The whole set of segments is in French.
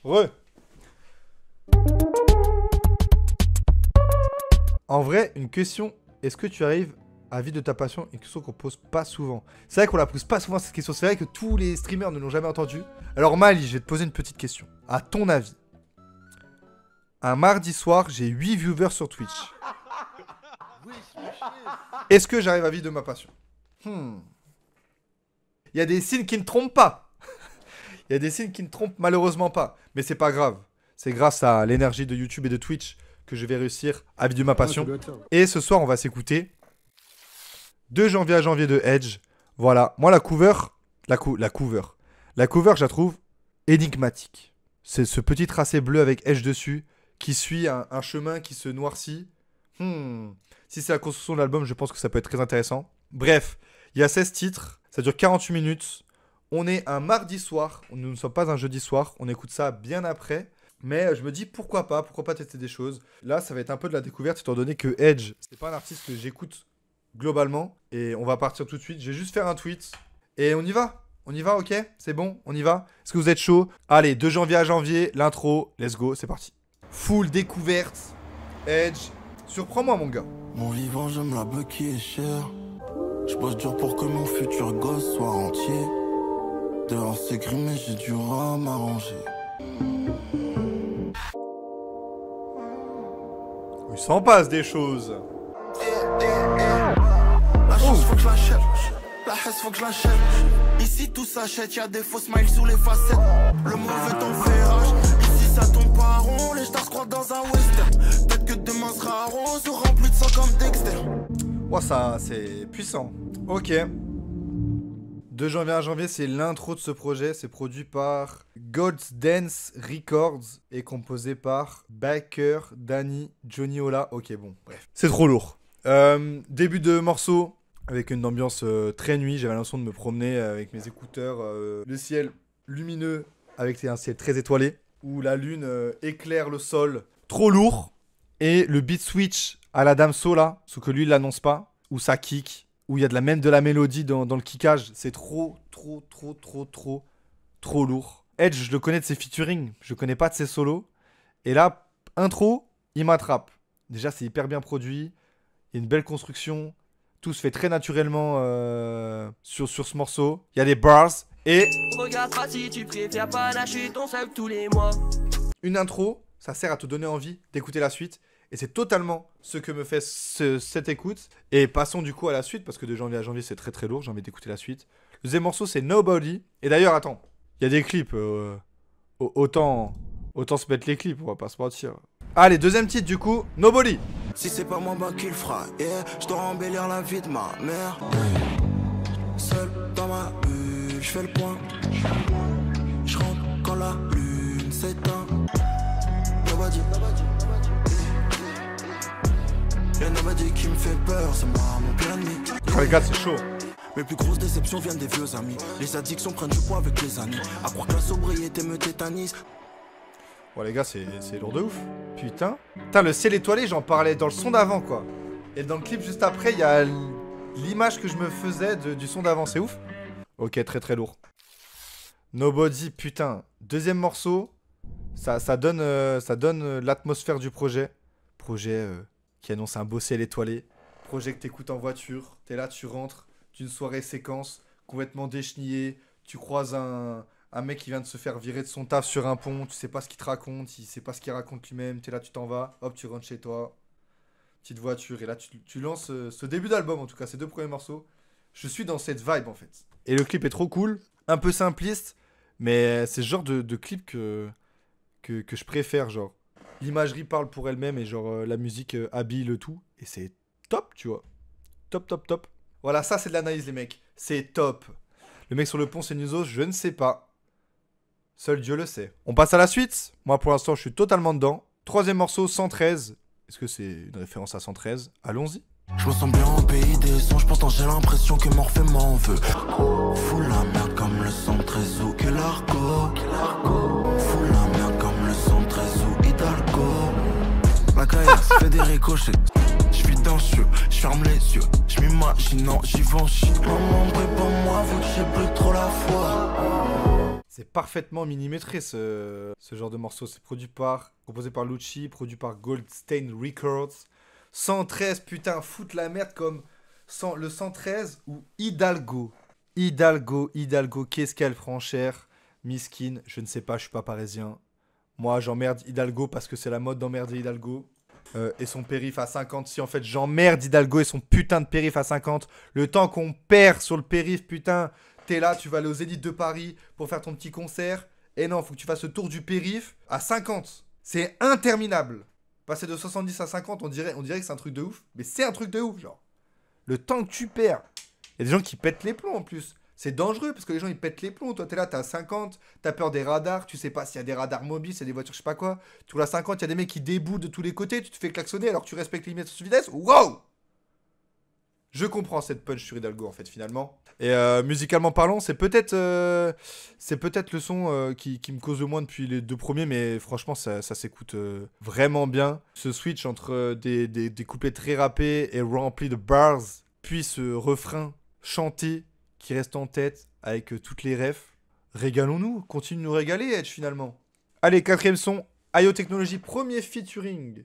Re. En vrai, une question, est-ce que tu arrives à vivre de ta passion? Une question qu'on pose pas souvent. C'est vrai qu'on la pose pas souvent cette question, c'est vrai que tous les streamers ne l'ont jamais entendue. Alors Mali, je vais te poser une petite question. À ton avis, un mardi soir, j'ai 8 viewers sur Twitch. Est-ce que j'arrive à vivre de ma passion? Il y a des signes qui ne trompent pas. Il y a des signes qui ne trompent malheureusement pas. Mais c'est pas grave. C'est grâce à l'énergie de YouTube et de Twitch que je vais réussir à vivre de ma passion. Et ce soir, on va s'écouter de janvier à janvier de Edge. Voilà. Moi, la cover, je la trouve énigmatique. C'est ce petit tracé bleu avec Edge dessus qui suit un chemin qui se noircit. Si c'est la construction de l'album, je pense que ça peut être très intéressant. Bref, il y a 16 titres. Ça dure 48 minutes. On est un mardi soir. Nous ne sommes pas un jeudi soir. On écoute ça bien après. Mais je me dis pourquoi pas tester des choses. Là, ça va être un peu de la découverte étant donné que Edge, c'est pas un artiste que j'écoute globalement. Et on va partir tout de suite. Je vais juste faire un tweet. Et on y va. On y va, ok? C'est bon? On y va? Est-ce que vous êtes chaud? Allez, de janvier à janvier, l'intro. Let's go, c'est parti. Full découverte. Edge. Surprends-moi, mon gars. Mon vivant, j'aime la beuh qui est chère. Je bosse dur pour que mon futur gosse soit entier. Dehors c'est gris mais j'ai du à m'arranger. Il s'en passe des choses. La chance faut que je l'achète. La haisse faut que je l'achète. Ici tout s'achète, y'a des faux smiles sous les facettes. Le mauvais temps fait rage. Ici ça tombe pas rond, les stars se croient dans un western. Peut-être que demain sera rose ou rempli de sang comme Dexter. Oh ça c'est puissant. Ok. De janvier à janvier, c'est l'intro de ce projet. C'est produit par God's Dance Records et composé par Baker, Danny, Johnny Ola. Ok, bon, bref. C'est trop lourd. Début de morceau avec une ambiance très nuit. J'avais l'impression de me promener avec mes écouteurs. Le ciel lumineux avec un ciel très étoilé où la lune éclaire le sol. Trop lourd. Et le beat switch à la Damso là, ce que lui il l'annonce pas, où ça kick. Où il y a même de la mélodie dans le kickage. C'est trop lourd. Edge, je le connais de ses featuring. Je connais pas de ses solos. Et là, intro, il m'attrape. Déjà, c'est hyper bien produit. Il y a une belle construction. Tout se fait très naturellement sur ce morceau. Il y a des bars. Et regarde si tu préfères pas lâcher ton sac tous les mois. Une intro, ça sert à te donner envie d'écouter la suite. Et c'est totalement ce que me fait cette écoute. Et passons du coup à la suite, parce que de janvier à janvier, c'est très lourd. J'ai envie d'écouter la suite. Le deuxième morceau, c'est Nobody. Et d'ailleurs, attends, il y a des clips. Autant se mettre les clips, on va pas se mentir. Allez, deuxième titre du coup, Nobody. Si c'est pas moi, bah qui le fera, yeah. Je dois embellir la vie de ma mère. Seul dans ma bulle, je fais le point. Je rentre quand la lune s'éteint. Nobody. Y'a nobody qui me fait peur, c'est moi mon pire ennemi. Oh les gars, c'est chaud. Mes plus grosses déceptions viennent des vieux amis. Les addictions prennent du poids avec les années. À croire que la sobriété me tétanise. Bon les gars, c'est lourd de ouf. Putain, le ciel étoilé, j'en parlais dans le son d'avant quoi. Et dans le clip juste après, il y a l'image que je me faisais du son d'avant, c'est ouf. Ok, très lourd. Nobody, putain. Deuxième morceau, ça donne l'atmosphère du projet. Projet qui annonce un beau ciel étoilé. Projet que t'écoutes en voiture. T'es là, tu rentres d'une soirée séquence, complètement déchenillé. Tu croises un mec qui vient de se faire virer de son taf sur un pont. Tu sais pas ce qu'il te raconte, il sait pas ce qu'il raconte lui-même. T'es là, tu t'en vas. Hop, tu rentres chez toi. Petite voiture. Et là, tu lances ce début d'album, en tout cas, ces deux premiers morceaux. Je suis dans cette vibe, en fait. Et le clip est trop cool. Un peu simpliste. Mais c'est ce genre de clip que je préfère, genre. L'imagerie parle pour elle-même et genre la musique habille le tout. Et c'est top, tu vois. Top. Voilà, ça c'est de l'analyse, les mecs. C'est top. Le mec sur le pont, c'est Nuzos, je ne sais pas. Seul Dieu le sait. On passe à la suite. Moi, pour l'instant, je suis totalement dedans. Troisième morceau, 113. Est-ce que c'est une référence à 113? Allons-y. Je me sens bien au pays des songes, pourtant j'ai l'impression que Morphée m'en veut. Fous la merde comme le 113 ou que l'argot. Fous la merde comme le 113 ou Hidalgo. La caillasse fait des ricochets. Je vis dans le jeu, je ferme les yeux. Je m'imagine, non, j'y vais en chie. Maman, prépare-moi, vu que j'ai plus trop la foi. C'est parfaitement millimétré ce genre de morceau. C'est composé par Lucci, produit par Goldstain Records. 113, putain, foute la merde comme le 113 ou Hidalgo. Hidalgo, qu'est-ce qu'elle prend cher? Miskin, je ne sais pas, je suis pas parisien. Moi, j'emmerde Hidalgo parce que c'est la mode d'emmerder Hidalgo. Et son périph à 50. Si en fait j'emmerde Hidalgo et son putain de périph à 50. Le temps qu'on perd sur le périph, putain... T'es là, tu vas aller aux Zénith de Paris pour faire ton petit concert. Et non, faut que tu fasses le tour du périph à 50. C'est interminable. Passer de 70 à 50, on dirait que c'est un truc de ouf. Mais c'est un truc de ouf, genre. Le temps que tu perds. Il y a des gens qui pètent les plombs en plus. C'est dangereux parce que les gens ils pètent les plombs. Toi t'es là, t'es à 50, t'as peur des radars. Tu sais pas s'il y a des radars mobiles, s'il y a des voitures, je sais pas quoi. Tu roules à 50, il y a des mecs qui déboulent de tous les côtés. Tu te fais klaxonner alors que tu respectes les limites de vitesse. Wow! Je comprends cette punch sur Hidalgo en fait finalement. Et musicalement parlant, c'est peut-être le son qui me cause le moins depuis les deux premiers, mais franchement ça s'écoute vraiment bien. Ce switch entre des couplets très rappés et remplis de bars, puis ce refrain chanté qui reste en tête avec toutes les refs. Régalons-nous, continue de nous régaler Edge finalement. Allez, quatrième son, IO Technology, premier featuring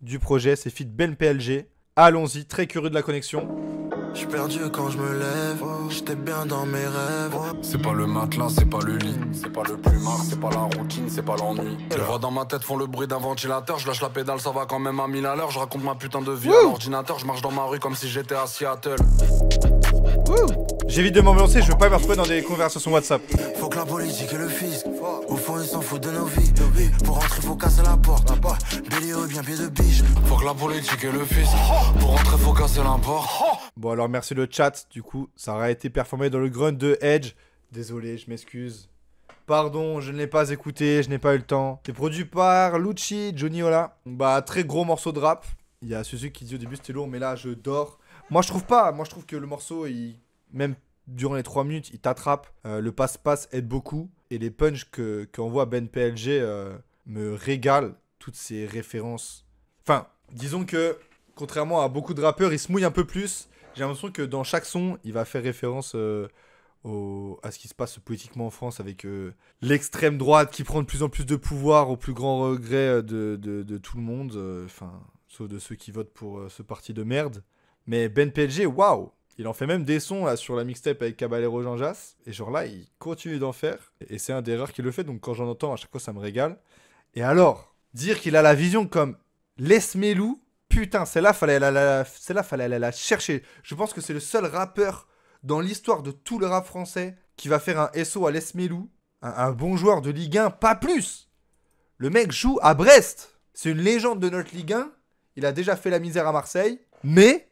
du projet, c'est feat Ben PLG. Allons-y, très curieux de la connexion. J'suis perdu quand je me lève, j'étais bien dans mes rêves. C'est pas le matelas, c'est pas le lit, c'est pas le plumard, c'est pas la routine, c'est pas l'ennui. Les voix dans ma tête font le bruit d'un ventilateur, je lâche la pédale, ça va quand même à 1000 à l'heure. Je raconte ma putain de vie à l'ordinateur, je marche dans ma rue comme si j'étais à Seattle. J'évite de m'ambiancer, je veux pas me retrouver dans des conversations WhatsApp. Faut que la politique et le fisc, au fond ils s'en foutent de nos vies. Pour rentrer faut casser la porte, bélier ou bien pied de biche. Faut que la politique et le fisc, pour rentrer faut casser la porte. Bon alors merci le chat, du coup ça aurait été performé dans le grunt de Edge. Désolé, je m'excuse. Pardon, je ne l'ai pas écouté, je n'ai pas eu le temps. C'est produit par Lucci, Johnny Ola. Bah très gros morceau de rap. Il y a Suzu qui dit au début c'était lourd mais là je dors. Moi je trouve pas, moi je trouve que le morceau même durant les 3 minutes il t'attrape. Le passe-passe aide beaucoup. Et les punchs qu'envoie Ben PLG me régalent. Toutes ces références. Enfin, disons que contrairement à beaucoup de rappeurs, il se mouille un peu plus. J'ai l'impression que dans chaque son, il va faire référence à ce qui se passe politiquement en France avec l'extrême droite qui prend de plus en plus de pouvoir au plus grand regret de tout le monde. Enfin, sauf de ceux qui votent pour ce parti de merde. Mais Ben PLG, waouh! Il en fait même des sons là, sur la mixtape avec Caballero Jean Jass. Et genre là, il continue d'en faire. Et c'est un des rares qui le fait. Donc quand j'en entends, à chaque fois, ça me régale. Et alors, dire qu'il a la vision comme Les Melou, putain, celle-là, fallait aller la chercher. Je pense que c'est le seul rappeur dans l'histoire de tout le rap français qui va faire un SO à Les Melou. Un bon joueur de Ligue 1, pas plus. Le mec joue à Brest. C'est une légende de notre Ligue 1. Il a déjà fait la misère à Marseille. Mais...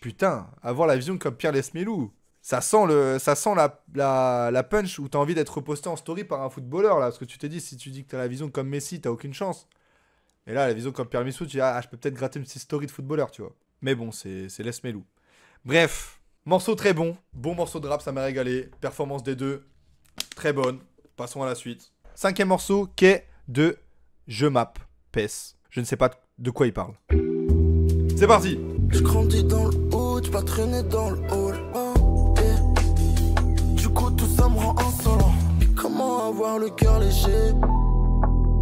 putain, avoir la vision comme Pierre Lesmelou, ça sent la punch où t'as envie d'être reposté en story par un footballeur, là. Parce que tu t'es dit, si tu dis que t'as la vision comme Messi, t'as aucune chance. Et là, la vision comme Pierre Lesmelou, tu dis, ah, je peux peut-être gratter une petite story de footballeur, tu vois. Mais bon, c'est Lesmelou. Bref, morceau très bon. Bon morceau de rap, ça m'a régalé. Performance des deux, très bonne. Passons à la suite. 5e morceau, qu'est de Je Map, PES. Je ne sais pas de quoi il parle. C'est parti. Je grandis dans le haut, pas traîner dans le hall. Oh, yeah. Du coup, tout ça me rend insolent. Et comment avoir le cœur léger?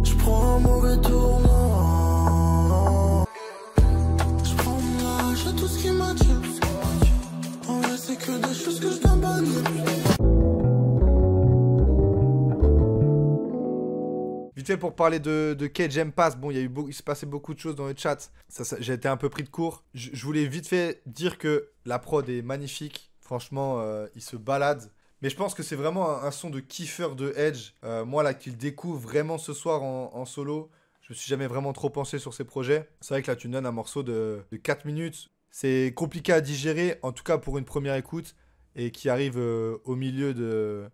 Je prends un mauvais tournant. Je prends mon âge et tout ce qui m'attire. En vrai, c'est que des choses que je dois bannir. Vite fait pour parler de J'aime Pass, bon il se passait beaucoup de choses dans le chat, j'ai été un peu pris de court. Je voulais vite fait dire que la prod est magnifique, franchement il se balade. Mais je pense que c'est vraiment un son de kiffeur de Edge. Moi là qu'il découvre vraiment ce soir en solo, je me suis jamais vraiment trop pensé sur ces projets. C'est vrai que là tu donnes un morceau de 4 minutes, c'est compliqué à digérer, en tout cas pour une première écoute, et qui arrive au milieu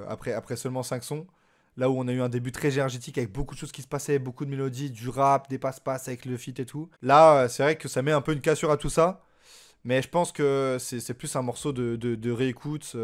après seulement 5 sons. Là où on a eu un début très énergétique avec beaucoup de choses qui se passaient, beaucoup de mélodies, du rap, des passe-passe avec le feat et tout. Là, c'est vrai que ça met un peu une cassure à tout ça. Mais je pense que c'est plus un morceau de réécoute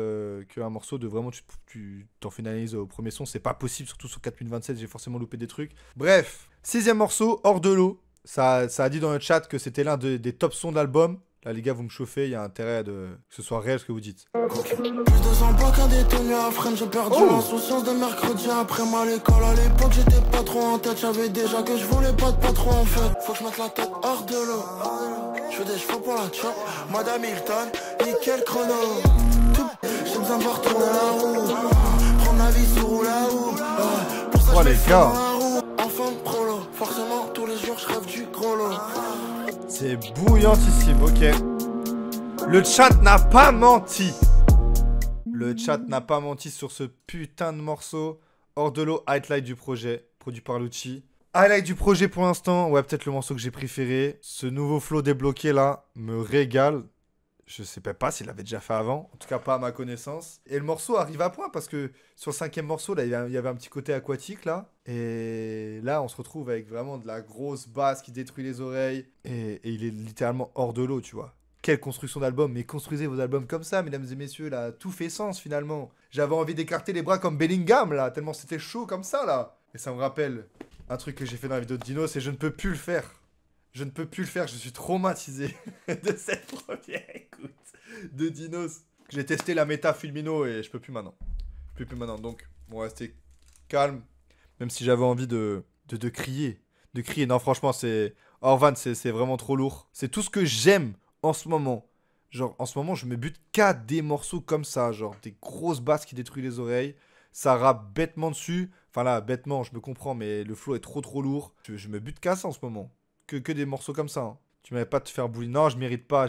qu'un morceau de vraiment tu t'en fais une analyse au premier son. C'est pas possible, surtout sur 4027, j'ai forcément loupé des trucs. Bref, 6e morceau, Hors de l'eau. Ça a dit dans le chat que c'était l'un des top sons d'album. Là, les gars, vous me chauffez, il y a intérêt que ce soit réel ce que vous dites. Plus de 100 blocs à détenir à freine, j'ai perdu l'insouciance de mercredi après ma l'école. À l'époque, j'étais pas trop en tête, j'avais déjà que je voulais pas de patron en fait. Faut que je mette la tête hors de l'eau. Je fais des chevaux pour la chop, Madame Hilton, nickel chrono. J'ai besoin de voir tourner la roue, prendre la vie sur roue la roue. Pour ça, Oh les gars, enfin prolo, forcément tous les jours je rêve du gros lot. c'est bouillantissime, ok. Le chat n'a pas menti. Le chat n'a pas menti sur ce putain de morceau. Hors de l'eau, highlight du projet, produit par Lucci. Highlight du projet pour l'instant, ouais, peut-être le morceau que j'ai préféré. Ce nouveau flow débloqué là me régale. Je sais pas s'il l'avait déjà fait avant, en tout cas pas à ma connaissance. Et le morceau arrive à point parce que sur le 5e morceau, là, il y avait un petit côté aquatique là. Et là, on se retrouve avec vraiment de la grosse basse qui détruit les oreilles. Et il est littéralement hors de l'eau, tu vois. Quelle construction d'album, mais construisez vos albums comme ça, mesdames et messieurs, là, tout fait sens finalement. J'avais envie d'écarter les bras comme Bellingham là, tellement c'était chaud comme ça là. Et ça me rappelle un truc que j'ai fait dans la vidéo de Dinos et je ne peux plus le faire. Je ne peux plus le faire, je suis traumatisé de cette première écoute de Dinos. J'ai testé la méta Fulmino et je peux plus maintenant. Je peux plus maintenant, donc on va rester calme. Même si j'avais envie de crier. De crier, non franchement c'est... Orvan c'est vraiment trop lourd. C'est tout ce que j'aime en ce moment. Genre en ce moment je me bute qu'à des morceaux comme ça. Genre des grosses basses qui détruisent les oreilles. Ça rappe bêtement dessus. Enfin là, bêtement, je me comprends, mais le flow est trop lourd. Je me bute qu'à ça en ce moment. Que des morceaux comme ça. Hein. Tu m'avais pas de te faire bouler. Non, je mérite pas.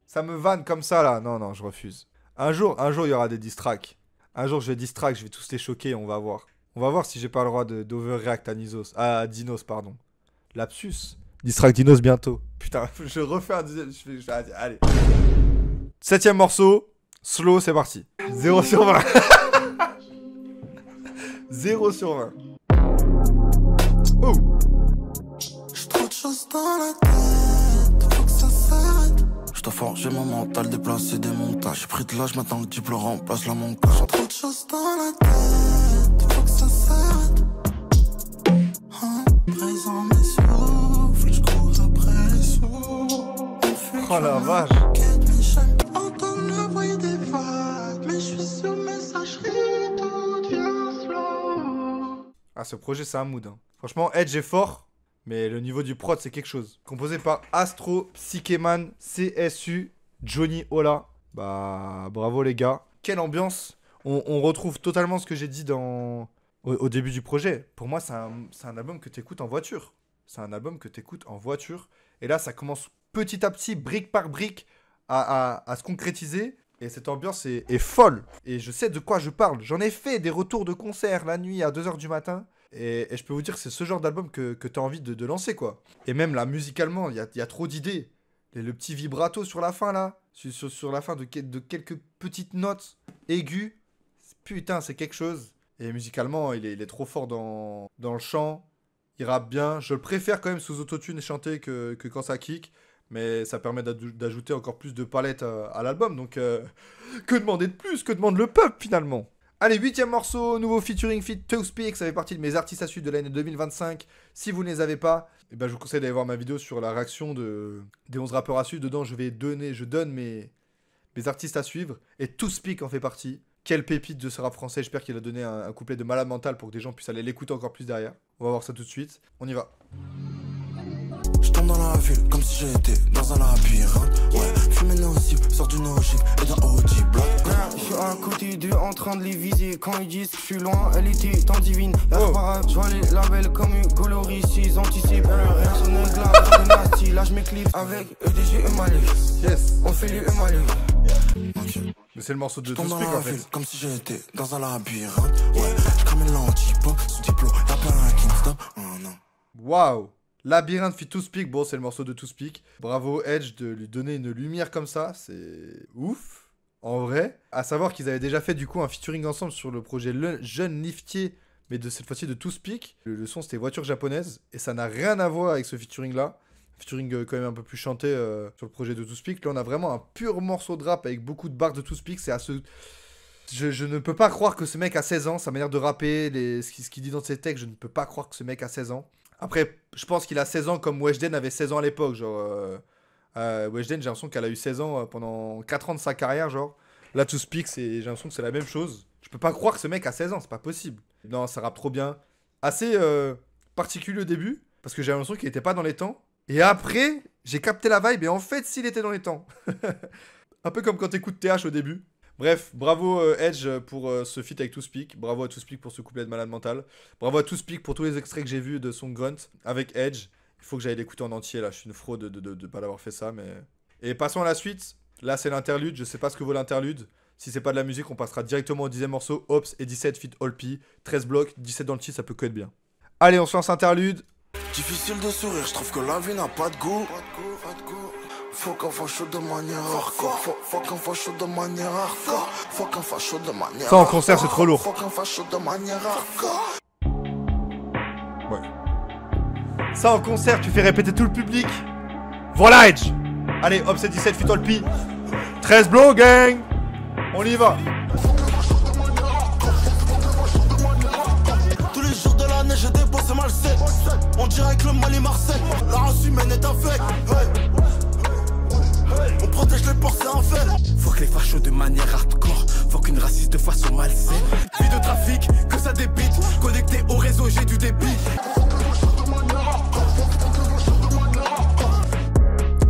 Ça me vanne comme ça là. Non, je refuse. Un jour, il y aura des diss tracks. Un jour, je vais diss track, je vais tous les choquer, on va voir. On va voir si j'ai pas le droit d'overreact à Dinos, pardon. Lapsus. Diss track Dinos bientôt. Putain, je refais un deuxième. Allez. 7e morceau. Slow, c'est parti. 0 sur 20. 0 sur 20. Oh. Dans la tête, faut que ça s'arrête. Je dois forger mon mental, déplacer des montagnes. J'ai pris de l'âge, maintenant le diplôme remplace la montagne. J'ai trop de choses dans la tête, faut que ça s'arrête. Présent mes souffles, je cours après les sous. Oh la vache. Entendre le bruit des vagues, mais je suis sur messagerie, tout devient slow. Ah, ce projet, c'est un mood. Hein. Franchement, Edge est fort. Mais le niveau du prod, c'est quelque chose. Composé par Astro, Psycheman, CSU, Johnny Ola. Bah, bravo les gars. Quelle ambiance. On retrouve totalement ce que j'ai dit au début du projet. Pour moi, c'est un album que tu écoutes en voiture. Et là, ça commence petit à petit, brique par brique, à se concrétiser. Et cette ambiance est folle. Et je sais de quoi je parle. J'en ai fait des retours de concert la nuit à 2 h du matin. Et je peux vous dire que c'est ce genre d'album que tu as envie de lancer, quoi. Et même là, musicalement, il y a trop d'idées. Le petit vibrato sur la fin, là. Sur la fin de quelques petites notes aiguës. Putain, c'est quelque chose. Et musicalement, il est trop fort dans le chant. Il rappe bien. Je le préfère quand même sous autotune et chanter que quand ça kick. Mais ça permet d'ajouter encore plus de palette à l'album. Donc, que demander de plus? Que demande le peuple, finalement? Allez, 8e morceau, nouveau featuring feat Toaspeak, ça fait partie de mes artistes à suivre de l'année 2025. Si vous ne les avez pas, eh ben, je vous conseille d'aller voir ma vidéo sur la réaction des 11 rappeurs à suivre. Dedans, je donne mes artistes à suivre. Et Toaspeak en fait partie. Quelle pépite de ce rap français, j'espère qu'il a donné un couplet de malade mental pour que des gens puissent aller l'écouter encore plus derrière. On va voir ça tout de suite, on y va. Je tombe dans la ville comme si j'étais dans un labyrinthe. Ouais, fumer nocif, sort d'une ogive et d'un OG block. Je suis à côté d'eux en train de les viser. Quand ils disent que je suis loin, elle était tant divine. Je vois les labels comme Hugo Loris, ils anticipent. Rien sur une glace, de nasty. Là je m'éclipse avec EDG et Malik. Yes. On fait les Malik. Okay. Mais c'est le morceau de Je tombe dans Toaspeak la en fait. ville comme si j'étais dans un labyrinthe. Ouais, je crame une lentille, sous diplôme, y'a pas un qui me stop. Oh non. Waouh. Labyrinthe fit Toaspeak, bon c'est le morceau de Toaspeak. Bravo Edge de lui donner une lumière comme ça, c'est ouf. En vrai, à savoir qu'ils avaient déjà fait du coup un featuring ensemble sur le projet Jeune Liftier, mais de cette fois-ci de Toaspeak. Le son c'était voiture japonaise, et ça n'a rien à voir avec ce featuring là. Featuring quand même un peu plus chanté sur le projet de Toaspeak. Là on a vraiment un pur morceau de rap avec beaucoup de barres de Toaspeak, c'est à ce... Je ne peux pas croire que ce mec a 16 ans, sa manière de rapper, ce qu'il dit dans ses textes, je ne peux pas croire que ce mec a 16 ans. Après, je pense qu'il a 16 ans comme Weshden avait 16 ans à l'époque, genre Weshden, j'ai l'impression qu'elle a eu 16 ans pendant 4 ans de sa carrière, genre. Là, To Speak, j'ai l'impression que c'est la même chose. Je peux pas croire que ce mec a 16 ans, c'est pas possible. Non, ça rappe trop bien. Assez particulier au début, parce que j'ai l'impression qu'il était pas dans les temps. Et après, j'ai capté la vibe, et en fait, s'il était dans les temps. Un peu comme quand t'écoutes TH au début. Bref, bravo Edge pour ce feat avec To Speak. Bravo à To Speak pour ce couplet de malade mental. Bravo à To Speak pour tous les extraits que j'ai vus de son Grunt avec Edge. Il faut que j'aille l'écouter en entier, là. Je suis une fraude de pas l'avoir fait ça, mais... Et passons à la suite. Là, c'est l'interlude. Je sais pas ce que vaut l'interlude. Si c'est pas de la musique, on passera directement au 10e morceau. Ops et 17 feat Olpi. 13 blocs, 17 dans le titre, ça peut que être bien. Allez, on se lance interlude. Difficile de sourire, je trouve que la vie n'a pas de goût. Faut qu'on fasse chaud de manière hardcore. Faut qu'on fasse chaud de manière hardcore. Faut qu'on fasse chaud de manière. Ça en concert, c'est trop lourd. Faut qu'on fasse chaud de manière hardcore. Ouais. Ça en concert, tu fais répéter tout le public. Voilà Edge. Allez, hop, c'est 17 feat Olpi. 13 blocs, gang. On y va. Tous les jours de l'année, j'ai déposé malsain. On dirait que le Mali Marseille. La race humaine est un fake. On protège les porcs, c'est un fait. Faut que les fachos de manière hardcore. Faut qu'une raciste de façon malsaine. Vie de trafic, que ça débite. Connecté au réseau, j'ai du débit.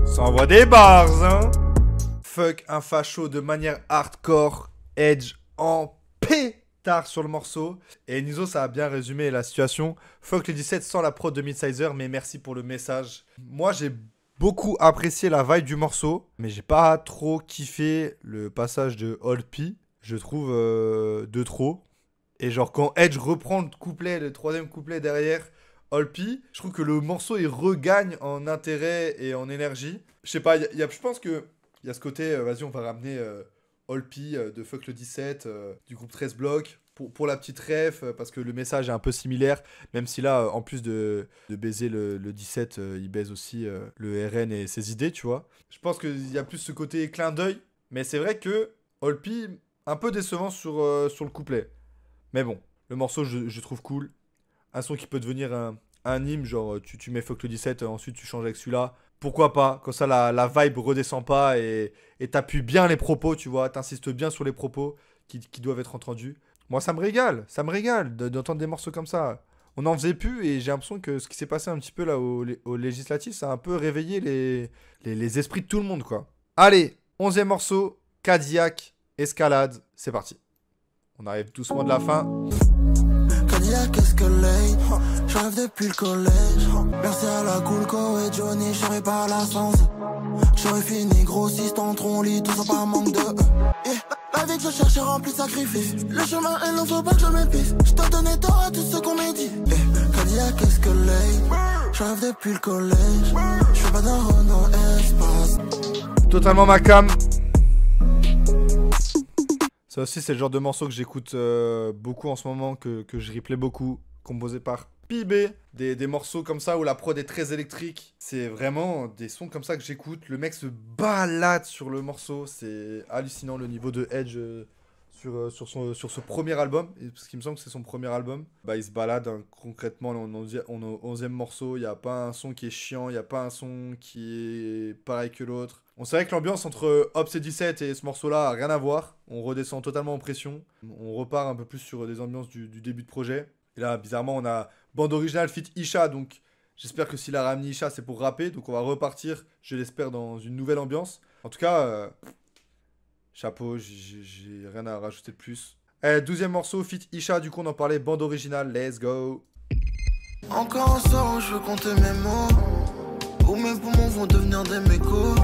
Ça envoie des bars, hein. Fuck un facho de manière hardcore. Edge en pétard sur le morceau. Et Nizo, ça a bien résumé la situation. Fuck les 17 sans la prod de Midsizer, mais merci pour le message. Moi, j'ai beaucoup apprécié la vibe du morceau, mais j'ai pas trop kiffé le passage de Olpi. Je trouve de trop. Et genre, quand Edge reprend le couplet, le troisième couplet derrière Olpi, je trouve que le morceau il regagne en intérêt et en énergie. Je sais pas, je pense que il y a ce côté, vas-y, on va ramener Olpi de Fuck le 17, du groupe 13 blocs, pour la petite ref, parce que le message est un peu similaire, même si là, en plus de baiser le 17, il baise aussi le RN et ses idées, tu vois. Je pense qu'il y a plus ce côté clin d'œil, mais c'est vrai que Olpi, un peu décevant sur le couplet. Mais bon, le morceau, je trouve cool. Un son qui peut devenir un hymne, genre tu mets Fuck le 17, ensuite tu changes avec celui-là. Pourquoi pas? Comme ça, la vibe redescend pas et t'appuies bien les propos, tu vois. T'insistes bien sur les propos qui doivent être entendus. Moi, ça me régale d'entendre des morceaux comme ça. On n'en faisait plus et j'ai l'impression que ce qui s'est passé un petit peu là au législatif, ça a un peu réveillé les esprits de tout le monde, quoi. Allez, 11e morceau, Cadillac, Escalade, c'est parti. On arrive doucement de la fin. Cadillac Escalade, j'arrive depuis le collège. Merci à la Coolco et Johnny, j'aurais pas la sens. J'aurais fini grossiste en tronc-lit, tout ça par manque de La vie que je cherche remplie de sacrifices. Le chemin est long, faut pas que je m'épuise. J't'ai donné tort à tout ce qu'on m'a dit. Cadillac Escalade, j'arrive depuis le collège. J'suis pas dans espace. Totalement ma cam. Ça aussi, c'est le genre de morceau que j'écoute beaucoup en ce moment, que je replay beaucoup, composé par PB. Des morceaux comme ça où la prod est très électrique. C'est vraiment des sons comme ça que j'écoute. Le mec se balade sur le morceau. C'est hallucinant le niveau de Edge sur ce premier album. Parce qu'il me semble que c'est son premier album. Bah, il se balade hein, concrètement. On est au 11e morceau. Il n'y a pas un son qui est chiant. Il n'y a pas un son qui est pareil que l'autre. On sait que l'ambiance entre Ops et 17 et ce morceau-là a rien à voir. On redescend totalement en pression. On repart un peu plus sur des ambiances du début de projet. Et là, bizarrement, on a bande originale feat Isha. Donc, j'espère que s'il a ramené Isha, c'est pour rapper. Donc, on va repartir, je l'espère, dans une nouvelle ambiance. En tout cas, chapeau, j'ai rien à rajouter de plus. 12e morceau, feat Isha. Du coup, on en parlait, bande originale. Let's go. Encore un soir où je veux compter mes mots. Où mes poumons vont devenir des mégots.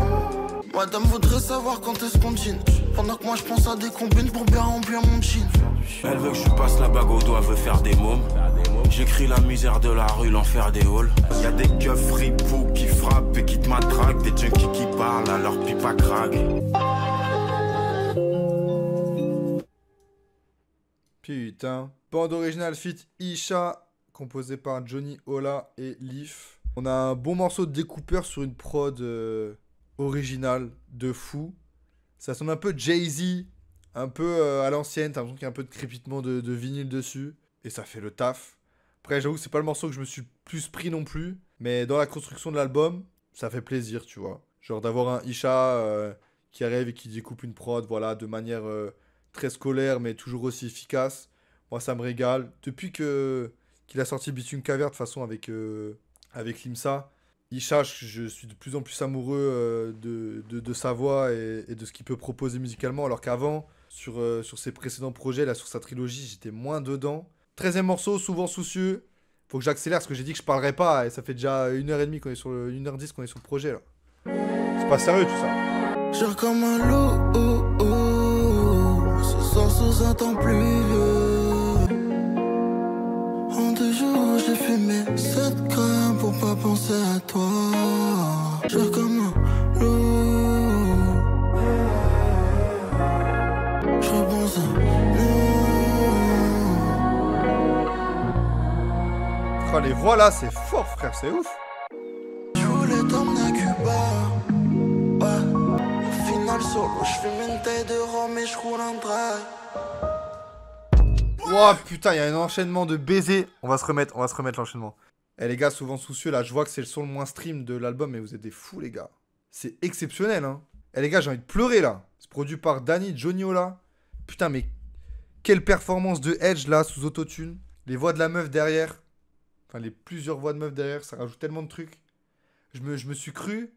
Madame voudrait savoir quand est-ce qu'on dîne. Pendant que moi je pense à des combines pour bien remplir mon jean. Elle veut que je passe la bague au doigt, veut faire des mômes. J'écris la misère de la rue, l'enfer des halls. Y'a des keufs ripoux qui frappent et qui te matraquent. Des junkies qui parlent à leur pipe à crague. Putain. Bande originale feat Isha, composée par Johnny Ola et Leaf. On a un bon morceau de découpeur sur une prod originale de fou. Ça sonne un peu Jay-Z, un peu à l'ancienne. T'as l'impression qu'il y a un peu de crépitement de vinyle dessus. Et ça fait le taf. Après, j'avoue que c'est pas le morceau que je me suis plus pris non plus. Mais dans la construction de l'album, ça fait plaisir, tu vois. Genre d'avoir un Isha qui arrive et qui découpe une prod, voilà, de manière très scolaire, mais toujours aussi efficace. Moi, ça me régale. Depuis qu'il a sorti Bitume Caverne, de toute façon, avec Limsa, Isha, je suis de plus en plus amoureux de sa voix et de ce qu'il peut proposer musicalement, alors qu'avant, sur ses précédents projets, là, sur sa trilogie, j'étais moins dedans. 13e morceau, souvent soucieux. Faut que j'accélère, parce que j'ai dit que je parlerais pas, et ça fait déjà 1h30 qu'on est sur 1h10 qu'on est sur le projet, là. C'est pas sérieux, tout ça. Genre comme un loup, ce soir sous un temps pluvieux. En 2 jours, j'ai fumé 7 grammes pour pas penser à toi. Genre comme un loup, je repense à nous. Oh, les voix là, c'est fort, frère, c'est ouf. Je voulais t'emmener à Cuba. Ouais. Au final, solo, je fume une taille de rhum et je roule un drive. Oh putain, il y a un enchaînement de baisers. On va se remettre l'enchaînement. Eh les gars, souvent soucieux, là, je vois que c'est le son le moins stream de l'album, mais vous êtes des fous, les gars. C'est exceptionnel, hein. Eh les gars, j'ai envie de pleurer, là. C'est produit par Danny Joniola. Putain, mais quelle performance de Edge, là, sous autotune. Les voix de la meuf derrière. Enfin, les plusieurs voix de meuf derrière, ça rajoute tellement de trucs. Je me suis cru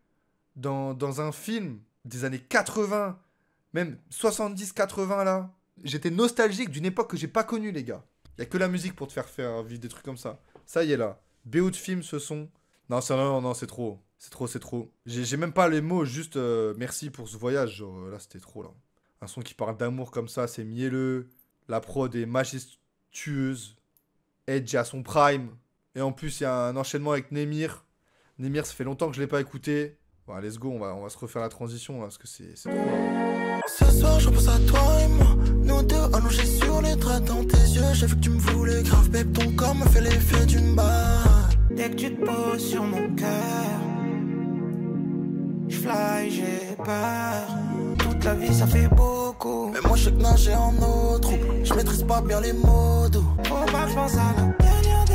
dans un film des années 80, même 70-80, là. J'étais nostalgique d'une époque que j'ai pas connue, les gars. Y a que la musique pour te faire vivre des trucs comme ça. Ça y est, là. BO de film, ce son. Non, c'est trop. C'est trop. J'ai même pas les mots, juste merci pour ce voyage. Genre, là, c'était trop, là. Un son qui parle d'amour comme ça, c'est mielleux. La prod est majestueuse. Edge est à son prime. Et en plus, il y a un enchaînement avec Némir. Némir, ça fait longtemps que je l'ai pas écouté. Bon, let's go, on va se refaire la transition, là, parce que c'est trop, là. Ce soir, je pense à toi et moi. Nous deux allongés sur les draps dans tes yeux. J'ai vu que tu me voulais grave, babe. Ton corps me fait l'effet d'une balle. Dès que tu te poses sur mon cœur, j'fly, j'ai peur. Toute la vie, ça fait beaucoup. Mais moi, je sais que nager en eau trouble. Je maîtrise pas bien les mots doux. Faut pas que je pense à la dernière des.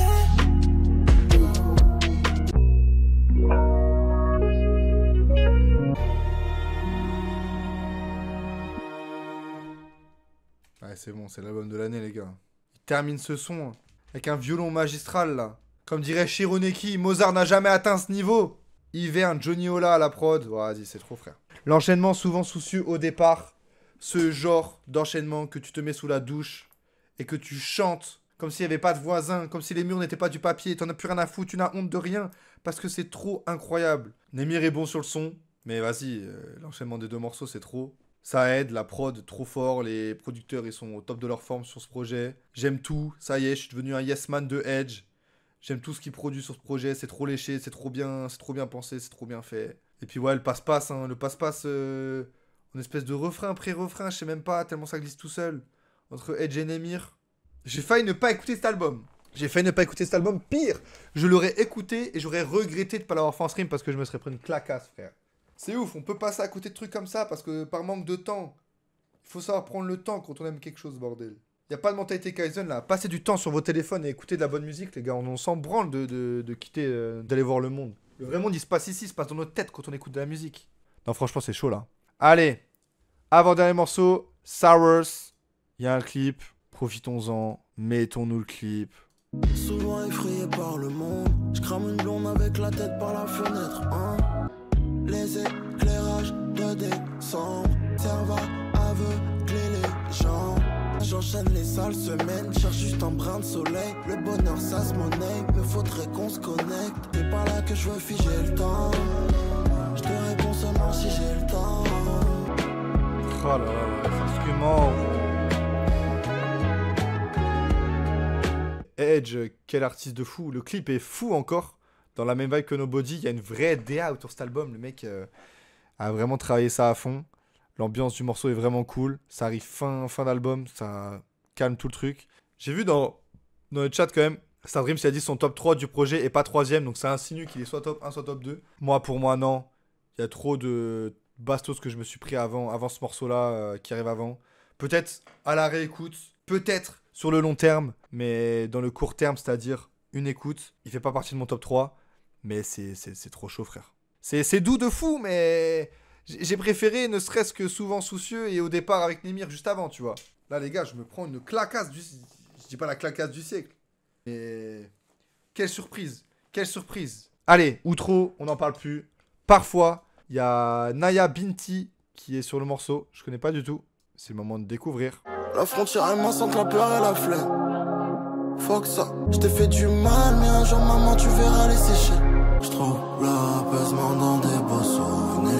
Ouais, c'est bon, c'est l'album de l'année, les gars. Il termine ce son avec un violon magistral, là. Comme dirait Shironeki, Mozart n'a jamais atteint ce niveau. Hiverne, Johnny Ola à la prod. Oh, vas-y, c'est trop, frère. L'enchaînement souvent soucieux au départ. Ce genre d'enchaînement que tu te mets sous la douche et que tu chantes comme s'il n'y avait pas de voisins, comme si les murs n'étaient pas du papier. T'en as plus rien à foutre, tu n'as honte de rien parce que c'est trop incroyable. Némir est bon sur le son, mais vas-y, l'enchaînement des 2 morceaux, c'est trop. Ça aide, la prod, trop fort, les producteurs, ils sont au top de leur forme sur ce projet. J'aime tout, ça y est, je suis devenu un yes man de Edge. J'aime tout ce qu'il produit sur ce projet, c'est trop léché, c'est trop bien pensé, c'est trop bien fait. Et puis ouais, le passe-passe, hein, en espèce de refrain, pré-refrain, je sais même pas, tellement ça glisse tout seul. Entre Edge et Némir. J'ai failli ne pas écouter cet album. Pire, je l'aurais écouté et j'aurais regretté de pas l'avoir fait en stream parce que je me serais pris une clacasse, frère. C'est ouf, on peut passer à côté de trucs comme ça parce que par manque de temps, il faut savoir prendre le temps quand on aime quelque chose, bordel. Y a pas de mentalité Kaizen là. Passez du temps sur vos téléphones et écoutez de la bonne musique, les gars. On s'en branle de quitter, d'aller voir le monde. Le vrai monde, il se passe ici, il se passe dans notre tête quand on écoute de la musique. Non, franchement, c'est chaud là. Allez, avant-dernier morceau, Sours. Il y a un clip, profitons-en, mettons-nous le clip. Souvent effrayé par le monde, je crame une blonde avec la tête par la fenêtre, hein. Les éclairages de décembre servent à aveugler les gens. J'enchaîne les sales semaines, cherche juste un brin de soleil. Le bonheur ça se monnaie, me faudrait qu'on se connecte. C'est pas là que je veux figer le temps. Je te réponds seulement si j'ai le temps. Oh là là, les instruments. Edge, quel artiste de fou. Le clip est fou encore. Dans la même vibe que Nobody, il y a une vraie DA autour de cet album. Le mec a vraiment travaillé ça à fond. L'ambiance du morceau est vraiment cool. Ça arrive fin d'album, ça calme tout le truc. J'ai vu dans le chat quand même, Stardreams a dit son top 3 du projet et pas 3ème. Donc ça insinue qu'il est soit top 1, soit top 2. Pour moi, non. Il y a trop de bastos que je me suis pris avant ce morceau-là qui arrive avant. Peut-être à la réécoute, peut-être sur le long terme, mais dans le court terme, c'est-à-dire une écoute. Il fait pas partie de mon top 3, mais c'est trop chaud, frère. C'est doux de fou, mais j'ai préféré, ne serait-ce que souvent soucieux et au départ avec Némir juste avant, tu vois. Là, les gars, je me prends une clacasse du... Je dis pas la clacasse du siècle. Mais... Quelle surprise. Quelle surprise. Allez, outro, on n'en parle plus. Parfois, il y a Naya Binti qui est sur le morceau. Je connais pas du tout. C'est le moment de découvrir. La frontière est mince entre la peur et la flemme. Fuck ça, je t'ai fait du mal, mais un jour maman tu verras les sécher. Je trouve l'apaisement dans des beaux souvenirs.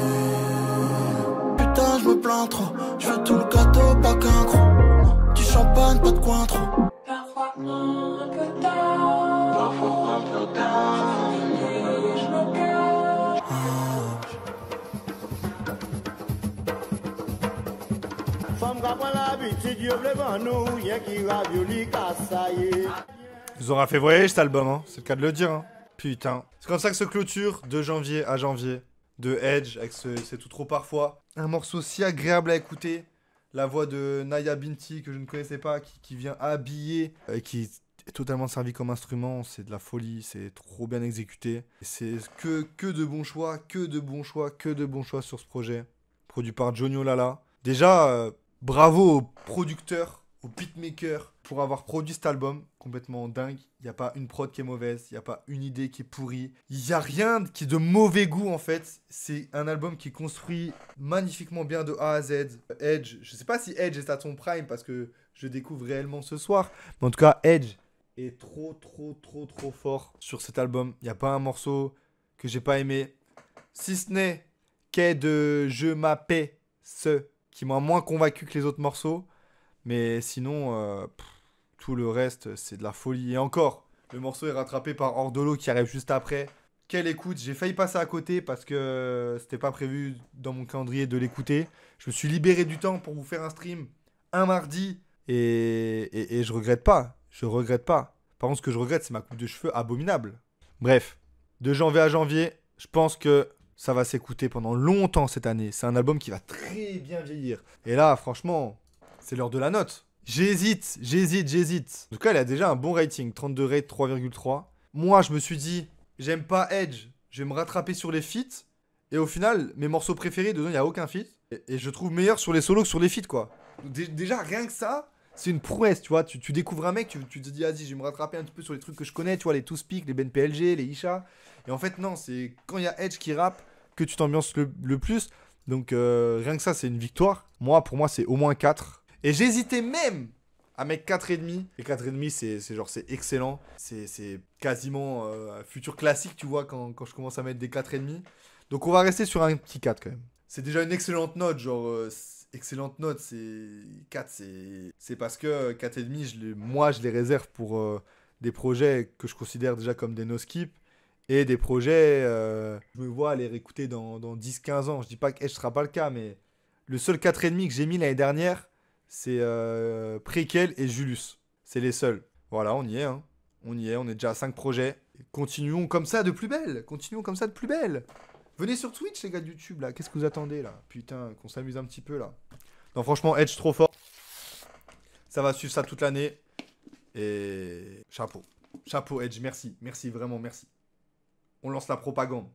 Putain, je me plains trop, je veux tout le gâteau, pas qu'un gros. Du champagne, pas de coin trop. Parfois un peu tard, parfois un peu tard. Je me cache. Ils aura fait voyager cet album, hein. C'est le cas de le dire, hein. Putain. C'est comme ça que se clôture de janvier à janvier de Edge avec C'est tout trop parfois. Un morceau si agréable à écouter. La voix de Naya Binti que je ne connaissais pas qui vient habiller et qui est totalement servi comme instrument. C'est de la folie, c'est trop bien exécuté. C'est que de bons choix, que de bons choix, que de bons choix sur ce projet. Produit par Johnny Olala. Déjà, bravo aux producteurs, aux beatmakers pour avoir produit cet album. Complètement dingue. Il n'y a pas une prod qui est mauvaise, il n'y a pas une idée qui est pourrie. Il n'y a rien qui est de mauvais goût en fait. C'est un album qui est construit magnifiquement bien de A à Z. Edge, je sais pas si Edge est à son prime parce que je découvre réellement ce soir. Mais en tout cas, Edge est trop fort sur cet album. Il n'y a pas un morceau que j'ai pas aimé. Si ce n'est qu'est de Je m'appelle ce qui m'a moins convaincu que les autres morceaux. Mais sinon, tout le reste, c'est de la folie. Et encore, le morceau est rattrapé par Ordolo qui arrive juste après. Quelle écoute. J'ai failli passer à côté parce que c'était pas prévu dans mon calendrier de l'écouter. Je me suis libéré du temps pour vous faire un stream un mardi. Et je regrette pas. Je regrette pas. Par contre, ce que je regrette, c'est ma coupe de cheveux abominable. Bref, de janvier à janvier, je pense que ça va s'écouter pendant longtemps cette année. C'est un album qui va très bien vieillir. Et là, franchement, c'est l'heure de la note. J'hésite. En tout cas, il a déjà un bon rating. 32 rate, 3,3. Moi, je me suis dit, j'aime pas Edge. Je vais me rattraper sur les feats. Et au final, mes morceaux préférés, dedans, il n'y a aucun feat. Et je trouve meilleur sur les solos que sur les feats, quoi. Déjà, rien que ça, c'est une prouesse, tu vois. Tu découvres un mec, tu te dis, vas-y, je vais me rattraper un petit peu sur les trucs que je connais, tu vois, les Toothpick, les Ben PLG, les Isha. Et en fait, non, c'est quand il y a Edge qui rappe que tu t'ambiances le plus. Donc, rien que ça, c'est une victoire. Moi, pour moi, c'est au moins 4. Et j'hésitais même à mettre 4,5. Et 4,5, c'est excellent. C'est quasiment un futur classique, tu vois, quand je commence à mettre des 4,5. Donc on va rester sur un petit 4 quand même. C'est déjà une excellente note, genre... excellente note, c'est 4, c'est parce que 4,5, moi je les réserve pour des projets que je considère déjà comme des no-skip. Et des projets, je me vois les réécouter dans 10-15 ans. Je dis pas que Edge sera pas le cas, mais le seul 4,5 que j'ai mis l'année dernière, c'est Prequel et Julius. C'est les seuls. Voilà, on y est. Hein. On y est, on est déjà à 5 projets. Continuons comme ça de plus belle. Venez sur Twitch, les gars de YouTube, là. Qu'est-ce que vous attendez, là? Putain, qu'on s'amuse un petit peu, là. Non, franchement, Edge, trop fort. Ça va suivre ça toute l'année. Et chapeau. Chapeau, Edge, merci. Merci, vraiment, merci. On lance la propagande.